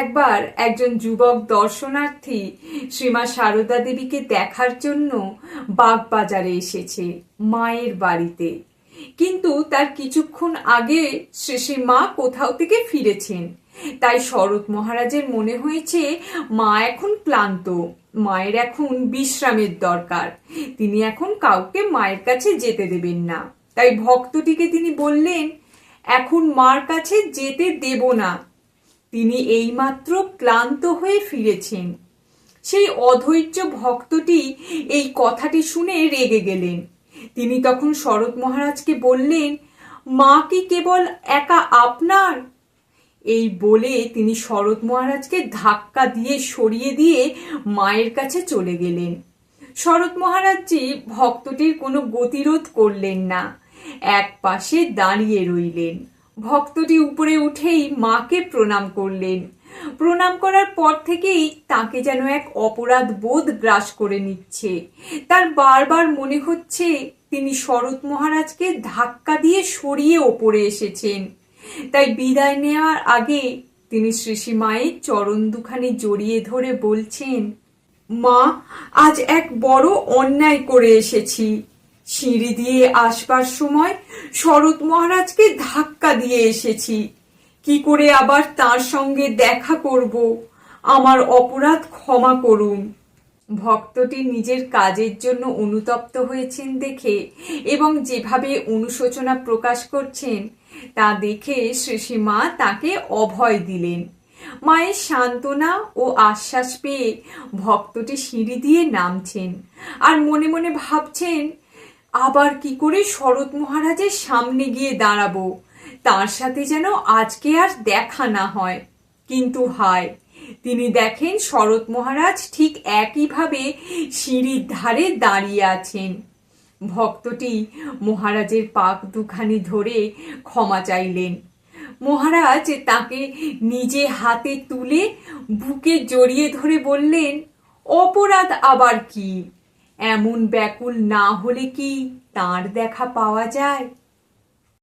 একবার একজন যুবক দর্শনার্থী শ্রীমা সারদা দেবীকে দেখার জন্য বাগবাজারে এসেছে মায়ের বাড়িতে। কিন্তু তার কিছুক্ষণ আগে শ্রী মা কোথাও থেকে ফিরেছেন। তাই শরৎ মহারাজের মনে হয়েছে মা এখন ক্লান্ত, মায়ের এখন বিশ্রামের দরকার, তিনি এখন কাউকে মায়ের কাছে যেতে দেবেন না। তাই ভক্তটিকে তিনি বললেন, এখন মার কাছে যেতে দেব না, তিনি এইমাত্র ক্লান্ত হয়ে ফিরেছেন। সেই অধৈর্য ভক্তটি এই কথাটি শুনে রেগে গেলেন। তিনি তখন শরৎ মহারাজকে বললেন, মা কি কেবল একা আপনার? এই বলে তিনি শরৎ মহারাজকে ধাক্কা দিয়ে সরিয়ে দিয়ে মায়ের কাছে চলে গেলেন। শরৎ মহারাজজি ভক্তটির কোনো গতিরোধ করলেন না, এক পাশে দাঁড়িয়ে রইলেন। ভক্তটি উপরে উঠেই মাকে প্রণাম করলেন। প্রণাম করার পর থেকেই তাকে যেন এক অপরাধ বোধ গ্রাস করে নিচ্ছে। তার বারবার মনে হচ্ছে তিনি শরৎ মহারাজকে ধাক্কা দিয়ে সরিয়ে ওপরে এসেছেন। তাই বিদায় নেওয়ার আগে তিনি শ্রী মায়ের চরণ দুখানি জড়িয়ে ধরে বলছেন, মা, আজ এক বড় অন্যায় করে এসেছি। সিঁড়ি দিয়ে আসবার সময় শরৎ মহারাজকে ধাক্কা দিয়ে এসেছি, কি করে আবার তার সঙ্গে দেখা করব? আমার অপরাধ ক্ষমা করুন। ভক্তটি নিজের কাজের জন্য অনুতপ্ত হয়েছেন দেখে এবং যেভাবে অনুশোচনা প্রকাশ করছেন তা দেখে শ্রী মা তাকে অভয় দিলেন। মায়ের সান্ত্বনা ও আশ্বাস পেয়ে ভক্তটি সিঁড়ি দিয়ে নামছেন আর মনে মনে ভাবছেন, আবার কি করে শরৎ মহারাজের সামনে গিয়ে দাঁড়াবো, তার সাথে যেন আজকে আর দেখা না হয়। কিন্তু হায়, তিনি দেখেন শরৎ মহারাজ ঠিক একইভাবে সিঁড়ির ধারে দাঁড়িয়ে আছেন। ভক্তটি মহারাজের পাক দুখানি ধরে ক্ষমা চাইলেন। মহারাজ তাকে নিজে হাতে তুলে বুকে জড়িয়ে ধরে বললেন, অপরাধ আবার কি? এমন ব্যাকুল না হলে কি তাঁর দেখা পাওয়া যায়?